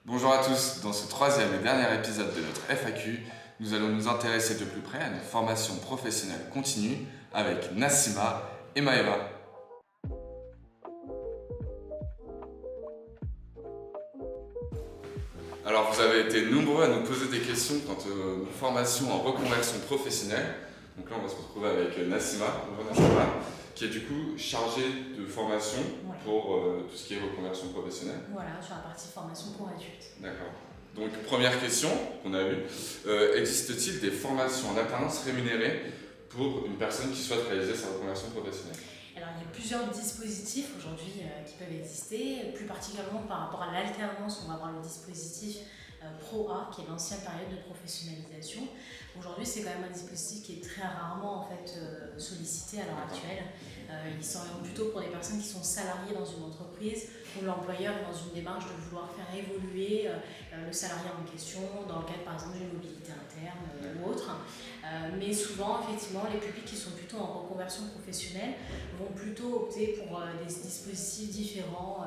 Bonjour à tous, dans ce troisième et dernier épisode de notre FAQ, nous allons nous intéresser de plus près à une formation professionnelle continue avec Nassima et Maëva. Alors vous avez été nombreux à nous poser des questions quant aux formations en reconversion professionnelle. Donc là on va se retrouver avec Nassima, bonjour Nassima, qui est du coup chargée de formation pour tout ce qui est reconversion professionnelle. Voilà, sur la partie formation pour adultes. D'accord. Donc première question qu'on a eue, existe-t-il des formations en alternance rémunérées pour une personne qui souhaite réaliser sa reconversion professionnelle? Alors il y a plusieurs dispositifs aujourd'hui qui peuvent exister, plus particulièrement par rapport à l'alternance, on va avoir le dispositif Pro-A qui est l'ancienne période de professionnalisation. Aujourd'hui c'est quand même un dispositif qui est très rarement en fait, sollicité à l'heure actuelle. Il s'oriente plutôt pour des personnes qui sont salariées dans une entreprise où l'employeur est dans une démarche de vouloir faire évoluer le salarié en question dans le cadre par exemple d'une mobilité interne ou autre. Mais souvent effectivement les publics qui sont plutôt en reconversion professionnelle vont plutôt opter pour des dispositifs différents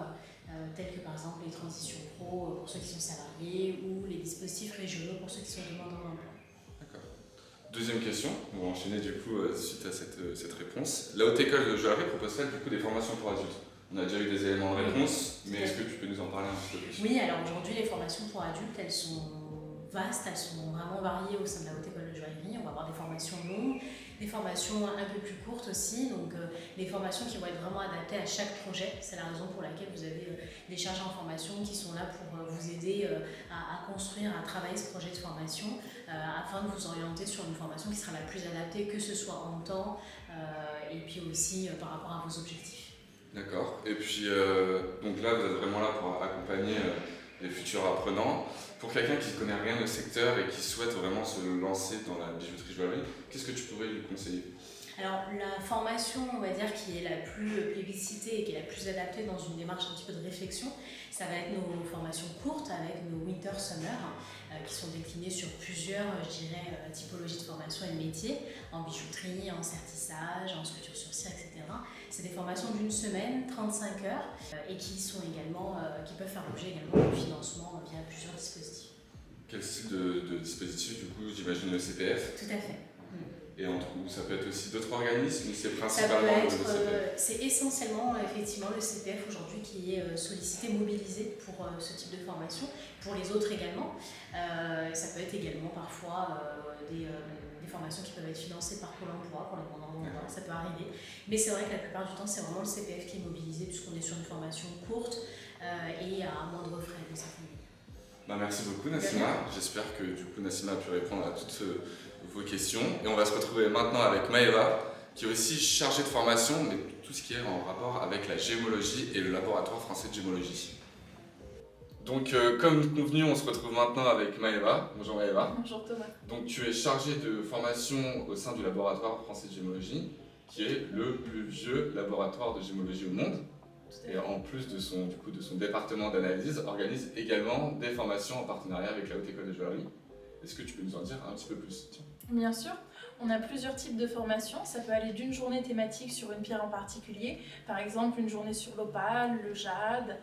tels que par exemple les transitions pro pour ceux qui sont salariés ou les dispositifs régionaux pour ceux qui sont demandeurs d'emploi. D'accord. Deuxième question, on va enchaîner du coup suite à cette réponse. La Haute École de Joaillerie propose-t-elle du coup des formations pour adultes? On a déjà eu des éléments de réponse, mais est-ce que tu peux nous en parler un petit peu plus? Oui, alors aujourd'hui les formations pour adultes elles sont vastes, elles sont vraiment variées au sein de la Haute École de Joaillerie. On va avoir des formations longues, des formations un peu plus courtes aussi, donc des formations qui vont être vraiment adaptées à chaque projet. C'est la raison pour laquelle vous avez des chargés en formation qui sont là pour vous aider à construire, à travailler ce projet de formation afin de vous orienter sur une formation qui sera la plus adaptée, que ce soit en temps et puis aussi par rapport à vos objectifs. D'accord. Et puis donc là vous êtes vraiment là pour accompagner les futurs apprenants. Pour quelqu'un qui ne connaît rien au secteur et qui souhaite vraiment se lancer dans la bijouterie-joaillerie, qu'est-ce que tu pourrais lui conseiller? Alors la formation, on va dire, qui est la plus plébiscitée et qui est la plus adaptée dans une démarche un petit peu de réflexion, ça va être nos formations courtes avec nos Winter Summer qui sont déclinées sur plusieurs, je dirais, typologies de formation et de métiers, en bijouterie, en sertissage, en sculpture sur cire, etc. C'est des formations d'une semaine, 35 heures, et qui sont également, qui peuvent faire l'objet également de financement via plusieurs dispositifs. Quel type de dispositif du coup? J'imagine le CPF. Tout à fait. Et ça peut être aussi d'autres organismes, mais c'est Ça principalement peut le être, CPF. c'est essentiellement effectivement le CPF aujourd'hui qui est sollicité, mobilisé pour ce type de formation, pour les autres également. Ça peut être également parfois des formations qui peuvent être financées par Pôle emploi pour les demandeurs d'emploi, ça peut arriver. Mais c'est vrai que la plupart du temps c'est vraiment le CPF qui est mobilisé puisqu'on est sur une formation courte et à moindre frais de cette manière. Merci beaucoup Nassima, j'espère que du coup Nassima a pu répondre à toutes vos questions. Et on va se retrouver maintenant avec Maëva, qui est aussi chargée de formation, mais tout ce qui est en rapport avec la gémologie et le laboratoire français de gémologie. Donc comme convenu, on se retrouve maintenant avec Maëva. Bonjour Maëva. Bonjour Thomas. Donc tu es chargée de formation au sein du laboratoire français de gémologie, qui est le plus vieux laboratoire de gémologie au monde. Et en plus de son département d'analyse, organise également des formations en partenariat avec la Haute École de Joaillerie. Est-ce que tu peux nous en dire un petit peu plus? Bien sûr, on a plusieurs types de formations. Ça peut aller d'une journée thématique sur une pierre en particulier, par exemple une journée sur l'opale, le jade,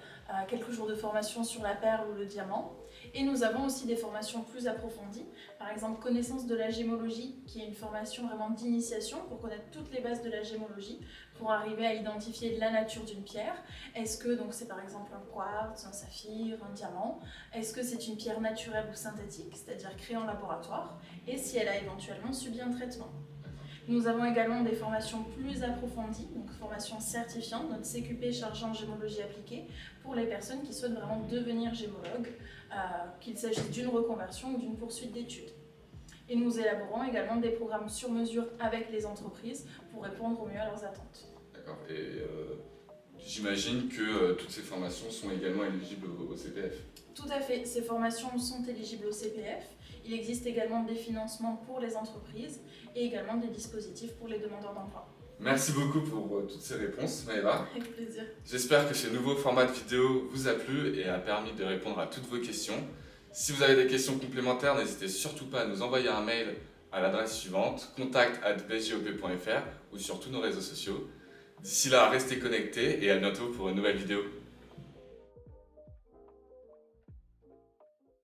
quelques jours de formation sur la perle ou le diamant. Et nous avons aussi des formations plus approfondies, par exemple connaissance de la gémologie, qui est une formation vraiment d'initiation pour connaître toutes les bases de la gémologie, pour arriver à identifier la nature d'une pierre. Est-ce que donc c'est par exemple un quartz, un saphir, un diamant? Est-ce que c'est une pierre naturelle ou synthétique, c'est-à-dire créée en laboratoire? Et si elle a éventuellement subi un traitement. Nous avons également des formations plus approfondies, donc formations certifiantes, notre CQP chargé en gémologie appliquée, pour les personnes qui souhaitent vraiment devenir gémologues, qu'il s'agisse d'une reconversion ou d'une poursuite d'études. Et nous élaborons également des programmes sur mesure avec les entreprises pour répondre au mieux à leurs attentes. D'accord, et j'imagine que toutes ces formations sont également éligibles au CPF. Tout à fait, ces formations sont éligibles au CPF. Il existe également des financements pour les entreprises et également des dispositifs pour les demandeurs d'emploi. Merci beaucoup pour toutes ces réponses, Maëva. Avec plaisir. J'espère que ce nouveau format de vidéo vous a plu et a permis de répondre à toutes vos questions. Si vous avez des questions complémentaires, n'hésitez surtout pas à nous envoyer un mail à l'adresse suivante, contact@bjop.fr ou sur tous nos réseaux sociaux. D'ici là, restez connectés et à bientôt pour une nouvelle vidéo.